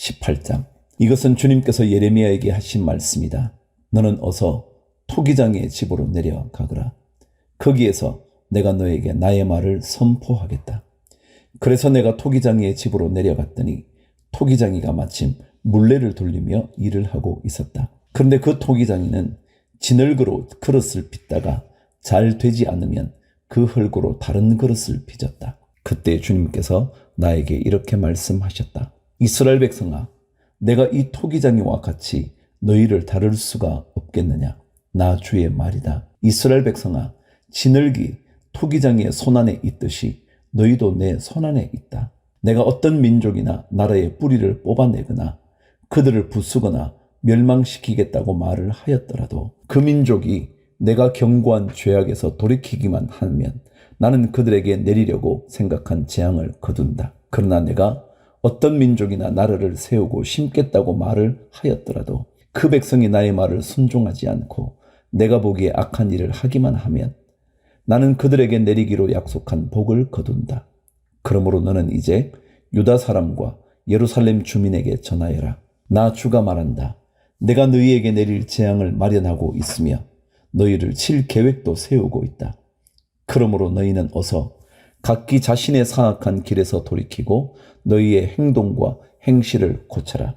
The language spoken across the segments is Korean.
18장. 이것은 주님께서 예레미야에게 하신 말씀이다. 너는 어서 토기장의 집으로 내려가거라. 거기에서 내가 너에게 나의 말을 선포하겠다. 그래서 내가 토기장의 집으로 내려갔더니 토기장이가 마침 물레를 돌리며 일을 하고 있었다. 그런데 그 토기장이는 진흙으로 그릇을 빚다가 잘 되지 않으면 그 흙으로 다른 그릇을 빚었다. 그때 주님께서 나에게 이렇게 말씀하셨다. 이스라엘 백성아, 내가 이 토기장이와 같이 너희를 다룰 수가 없겠느냐? 나 주의 말이다. 이스라엘 백성아, 진흙이 토기장의 손안에 있듯이 너희도 내 손안에 있다. 내가 어떤 민족이나 나라의 뿌리를 뽑아내거나 그들을 부수거나 멸망시키겠다고 말을 하였더라도 그 민족이 내가 경고한 죄악에서 돌이키기만 하면 나는 그들에게 내리려고 생각한 재앙을 거둔다. 그러나 내가 어떤 민족이나 나라를 세우고 심겠다고 말을 하였더라도 그 백성이 나의 말을 순종하지 않고 내가 보기에 악한 일을 하기만 하면 나는 그들에게 내리기로 약속한 복을 거둔다. 그러므로 너는 이제 유다 사람과 예루살렘 주민에게 전하여라. 나 주가 말한다. 내가 너희에게 내릴 재앙을 마련하고 있으며 너희를 칠 계획도 세우고 있다. 그러므로 너희는 어서 각기 자신의 사악한 길에서 돌이키고 너희의 행동과 행실을 고쳐라.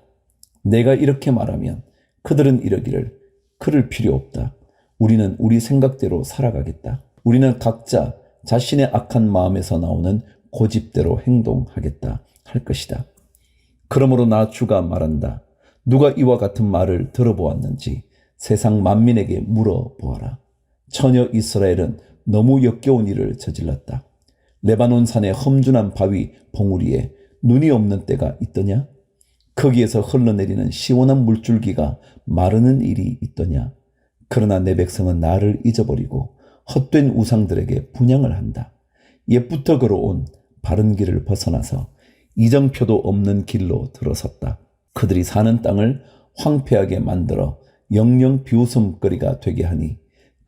내가 이렇게 말하면 그들은 이러기를 그럴 필요 없다. 우리는 우리 생각대로 살아가겠다. 우리는 각자 자신의 악한 마음에서 나오는 고집대로 행동하겠다 할 것이다. 그러므로 나 주가 말한다. 누가 이와 같은 말을 들어보았는지 세상 만민에게 물어보아라. 처녀 이스라엘은 너무 역겨운 일을 저질렀다. 레바논 산의 험준한 바위 봉우리에 눈이 없는 때가 있더냐? 거기에서 흘러내리는 시원한 물줄기가 마르는 일이 있더냐? 그러나 내 백성은 나를 잊어버리고 헛된 우상들에게 분향을 한다. 옛부터 걸어온 바른 길을 벗어나서 이정표도 없는 길로 들어섰다. 그들이 사는 땅을 황폐하게 만들어 영영 비웃음거리가 되게 하니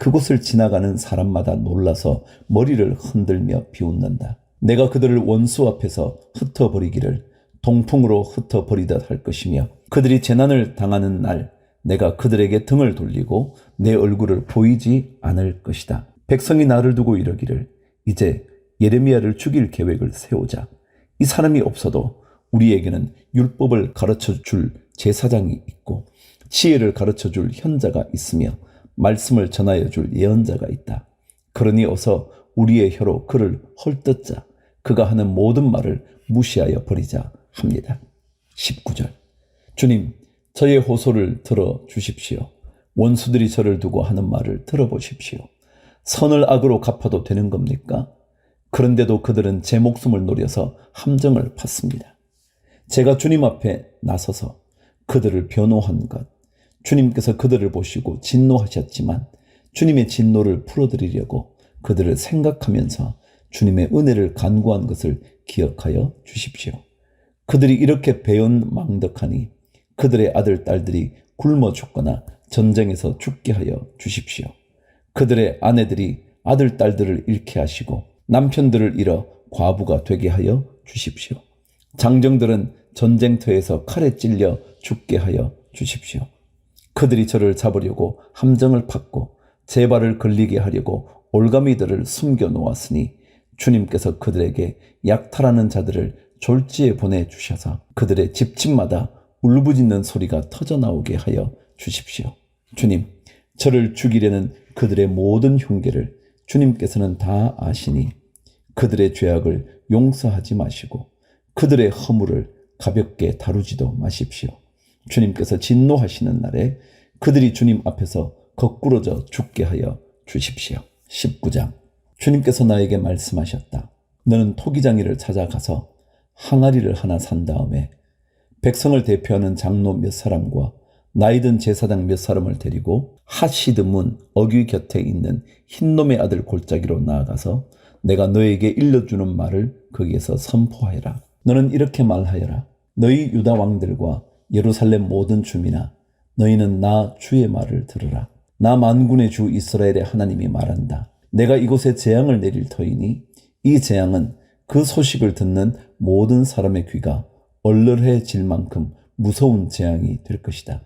그곳을 지나가는 사람마다 놀라서 머리를 흔들며 비웃는다. 내가 그들을 원수 앞에서 흩어버리기를 동풍으로 흩어버리듯 할 것이며 그들이 재난을 당하는 날 내가 그들에게 등을 돌리고 내 얼굴을 보이지 않을 것이다. 백성이 나를 두고 이러기를 이제 예레미야를 죽일 계획을 세우자. 이 사람이 없어도 우리에게는 율법을 가르쳐줄 제사장이 있고 지혜를 가르쳐줄 현자가 있으며 말씀을 전하여줄 예언자가 있다. 그러니 어서 우리의 혀로 그를 헐뜯자. 그가 하는 모든 말을 무시하여 버리자 합니다. 19절. 주님, 저의 호소를 들어주십시오. 원수들이 저를 두고 하는 말을 들어보십시오. 선을 악으로 갚아도 되는 겁니까? 그런데도 그들은 제 목숨을 노려서 함정을 팠습니다. 제가 주님 앞에 나서서 그들을 변호한 것, 주님께서 그들을 보시고 진노하셨지만 주님의 진노를 풀어드리려고 그들을 생각하면서 주님의 은혜를 간구한 것을 기억하여 주십시오. 그들이 이렇게 배은망덕하니 그들의 아들, 딸들이 굶어 죽거나 전쟁에서 죽게 하여 주십시오. 그들의 아내들이 아들, 딸들을 잃게 하시고 남편들을 잃어 과부가 되게 하여 주십시오. 장정들은 전쟁터에서 칼에 찔려 죽게 하여 주십시오. 그들이 저를 잡으려고 함정을 팠고 제 발을 걸리게 하려고 올가미들을 숨겨 놓았으니 주님께서 그들에게 약탈하는 자들을 졸지에 보내주셔서 그들의 집집마다 울부짖는 소리가 터져나오게 하여 주십시오. 주님, 저를 죽이려는 그들의 모든 흉계를 주님께서는 다 아시니 그들의 죄악을 용서하지 마시고 그들의 허물을 가볍게 다루지도 마십시오. 주님께서 진노하시는 날에 그들이 주님 앞에서 거꾸러져 죽게 하여 주십시오. 19장. 주님께서 나에게 말씀하셨다. 너는 토기장이를 찾아가서 항아리를 하나 산 다음에 백성을 대표하는 장로 몇 사람과 나이든 제사장 몇 사람을 데리고 하시드문 어귀 곁에 있는 흰놈의 아들 골짜기로 나아가서 내가 너에게 일러주는 말을 거기에서 선포하여라. 너는 이렇게 말하여라. 너희 유다 왕들과 예루살렘 모든 주민아, 너희는 나 주의 말을 들으라. 나 만군의 주 이스라엘의 하나님이 말한다. 내가 이곳에 재앙을 내릴 터이니 이 재앙은 그 소식을 듣는 모든 사람의 귀가 얼얼해질 만큼 무서운 재앙이 될 것이다.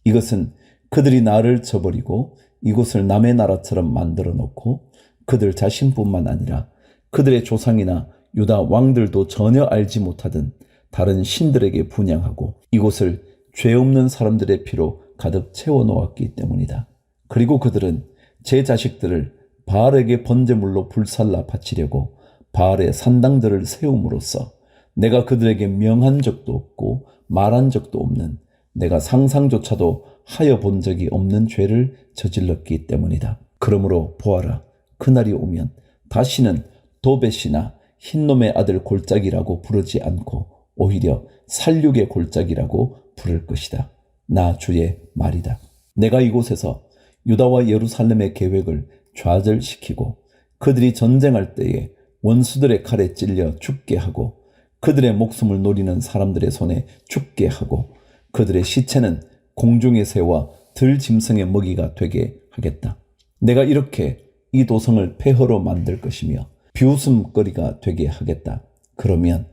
이것은 그들이 나를 저버리고 이곳을 남의 나라처럼 만들어 놓고 그들 자신뿐만 아니라 그들의 조상이나 유다 왕들도 전혀 알지 못하던 다른 신들에게 분향하고 이곳을 죄 없는 사람들의 피로 가득 채워 놓았기 때문이다. 그리고 그들은 제 자식들을 바알에게 번제물로 불살라 바치려고 바알의 산당들을 세움으로써 내가 그들에게 명한 적도 없고 말한 적도 없는, 내가 상상조차도 하여 본 적이 없는 죄를 저질렀기 때문이다. 그러므로 보아라, 그날이 오면 다시는 도벳이나 흰놈의 아들 골짜기라고 부르지 않고 오히려 살육의 골짜기라고 부를 것이다. 나 주의 말이다. 내가 이곳에서 유다와 예루살렘의 계획을 좌절시키고 그들이 전쟁할 때에 원수들의 칼에 찔려 죽게 하고 그들의 목숨을 노리는 사람들의 손에 죽게 하고 그들의 시체는 공중의 새와 들짐승의 먹이가 되게 하겠다. 내가 이렇게 이 도성을 폐허로 만들 것이며 비웃음거리가 되게 하겠다. 그러면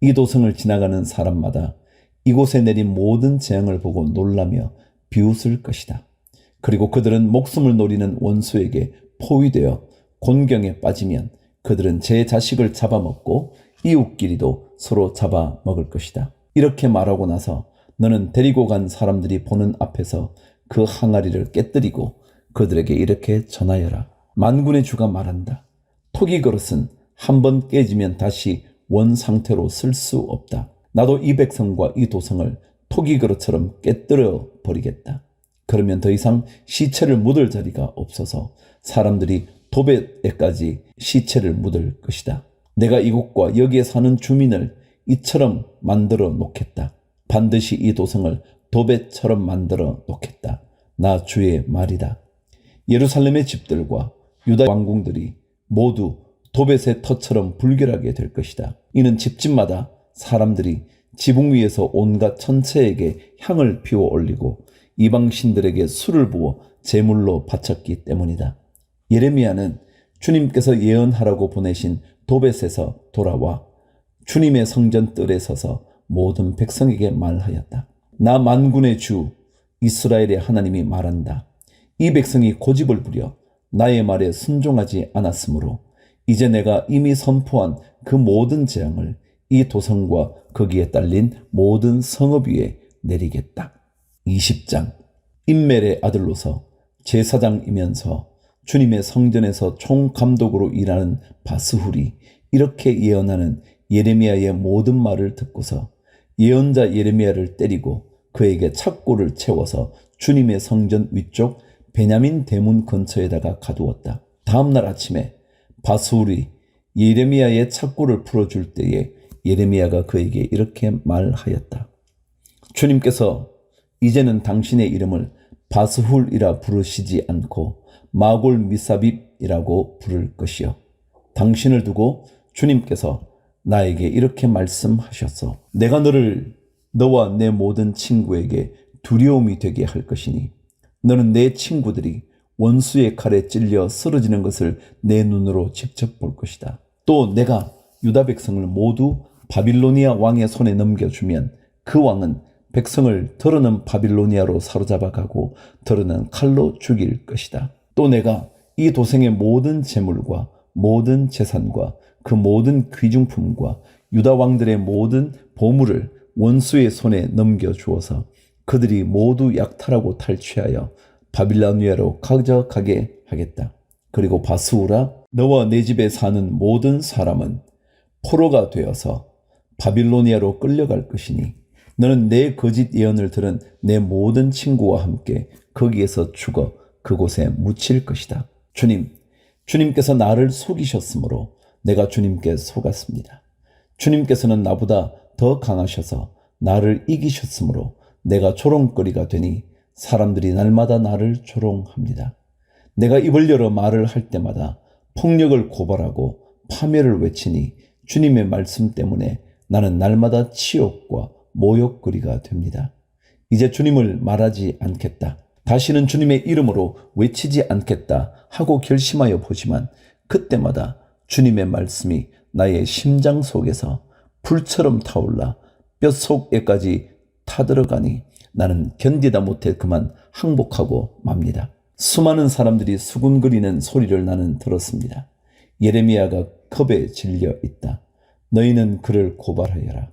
이 도성을 지나가는 사람마다 이곳에 내린 모든 재앙을 보고 놀라며 비웃을 것이다. 그리고 그들은 목숨을 노리는 원수에게 포위되어 곤경에 빠지면 그들은 제 자식을 잡아먹고 이웃끼리도 서로 잡아먹을 것이다. 이렇게 말하고 나서 너는 데리고 간 사람들이 보는 앞에서 그 항아리를 깨뜨리고 그들에게 이렇게 전하여라. 만군의 주가 말한다. 토기 그릇은 한번 깨지면 다시 원 상태로 쓸 수 없다. 나도 이 백성과 이 도성을 토기 그릇처럼 깨뜨려 버리겠다. 그러면 더 이상 시체를 묻을 자리가 없어서 사람들이 도벳에까지 시체를 묻을 것이다. 내가 이곳과 여기에 사는 주민을 이처럼 만들어 놓겠다. 반드시 이 도성을 도벳처럼 만들어 놓겠다. 나 주의 말이다. 예루살렘의 집들과 유다 왕궁들이 모두 도벳의 터처럼 불결하게 될 것이다. 이는 집집마다 사람들이 지붕 위에서 온갖 천체에게 향을 피워 올리고 이방신들에게 술을 부어 제물로 바쳤기 때문이다. 예레미야는 주님께서 예언하라고 보내신 도벳에서 돌아와 주님의 성전 뜰에 서서 모든 백성에게 말하였다. 나 만군의 주 이스라엘의 하나님이 말한다. 이 백성이 고집을 부려 나의 말에 순종하지 않았으므로 이제 내가 이미 선포한 그 모든 재앙을 이 도성과 거기에 딸린 모든 성읍 위에 내리겠다. 20장. 임멜의 아들로서 제사장이면서 주님의 성전에서 총감독으로 일하는 바스훌이 이렇게 예언하는 예레미야의 모든 말을 듣고서 예언자 예레미야를 때리고 그에게 착고를 채워서 주님의 성전 위쪽 베냐민 대문 근처에다가 가두었다. 다음날 아침에 바스훌이 예레미야의 착고를 풀어줄 때에 예레미야가 그에게 이렇게 말하였다. 주님께서 이제는 당신의 이름을 바스훌이라 부르시지 않고 마골 미사빕이라고 부를 것이요. 당신을 두고 주님께서 나에게 이렇게 말씀하셨어. 내가 너를 너와 내 모든 친구에게 두려움이 되게 할 것이니 너는 내 친구들이 원수의 칼에 찔려 쓰러지는 것을 내 눈으로 직접 볼 것이다. 또 내가 유다 백성을 모두 바빌로니아 왕의 손에 넘겨주면 그 왕은 백성을 더러는 바빌로니아로 사로잡아 가고 더러는 칼로 죽일 것이다. 또 내가 이 도생의 모든 재물과 모든 재산과 그 모든 귀중품과 유다 왕들의 모든 보물을 원수의 손에 넘겨주어서 그들이 모두 약탈하고 탈취하여 바빌로니아로 가져가게 하겠다. 그리고 바스후라, 너와 내 집에 사는 모든 사람은 포로가 되어서 바빌로니아로 끌려갈 것이니 너는 내 거짓 예언을 들은 내 모든 친구와 함께 거기에서 죽어 그곳에 묻힐 것이다. 주님께서 나를 속이셨으므로 내가 주님께 속았습니다. 주님께서는 나보다 더 강하셔서 나를 이기셨으므로 내가 조롱거리가 되니 사람들이 날마다 나를 조롱합니다. 내가 입을 열어 말을 할 때마다 폭력을 고발하고 파멸을 외치니 주님의 말씀 때문에 나는 날마다 치욕과 모욕거리가 됩니다. 이제 주님을 말하지 않겠다. 다시는 주님의 이름으로 외치지 않겠다 하고 결심하여 보지만 그때마다 주님의 말씀이 나의 심장 속에서 불처럼 타올라 뼛속에까지 타들어가니 나는 견디다 못해 그만 항복하고 맙니다. 수많은 사람들이 수군거리는 소리를 나는 들었습니다. 예레미야가 겁에 질려 있다. 너희는 그를 고발하여라.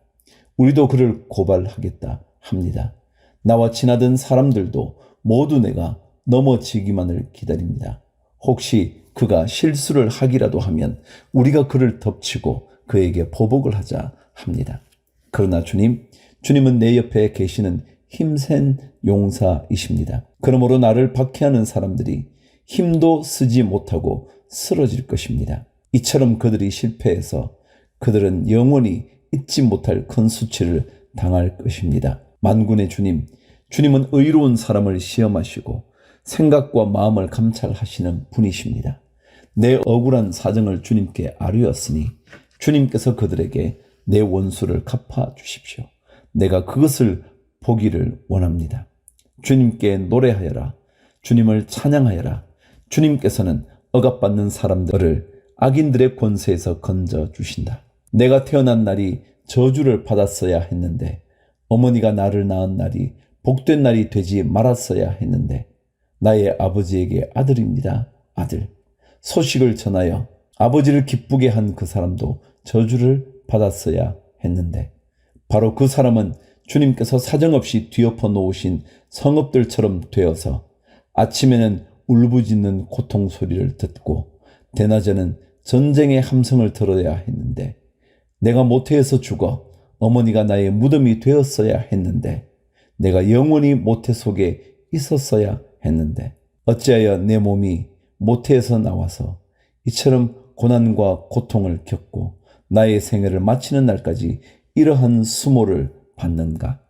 우리도 그를 고발하겠다 합니다. 나와 지나던 사람들도 모두 내가 넘어지기만을 기다립니다. 혹시 그가 실수를 하기라도 하면 우리가 그를 덮치고 그에게 보복을 하자 합니다. 그러나 주님은 내 옆에 계시는 힘센 용사이십니다. 그러므로 나를 박해하는 사람들이 힘도 쓰지 못하고 쓰러질 것입니다. 이처럼 그들이 실패해서 그들은 영원히 잊지 못할 큰 수치를 당할 것입니다. 만군의 주님은 의로운 사람을 시험하시고 생각과 마음을 감찰하시는 분이십니다. 내 억울한 사정을 주님께 아뢰었으니 주님께서 그들에게 내 원수를 갚아 주십시오. 내가 그것을 보기를 원합니다. 주님께 노래하여라. 주님을 찬양하여라. 주님께서는 억압받는 사람들을 악인들의 권세에서 건져 주신다. 내가 태어난 날이 저주를 받았어야 했는데 어머니가 나를 낳은 날이 복된 날이 되지 말았어야 했는데 나의 아버지에게 아들입니다. 아들. 소식을 전하여 아버지를 기쁘게 한 그 사람도 저주를 받았어야 했는데 바로 그 사람은 주님께서 사정없이 뒤엎어 놓으신 성읍들처럼 되어서 아침에는 울부짖는 고통 소리를 듣고 대낮에는 전쟁의 함성을 들어야 했는데 내가 모태에서 죽어 어머니가 나의 무덤이 되었어야 했는데 내가 영원히 모태 속에 있었어야 했는데 어찌하여 내 몸이 모태에서 나와서 이처럼 고난과 고통을 겪고 나의 생애를 마치는 날까지 이러한 수모를 받는가?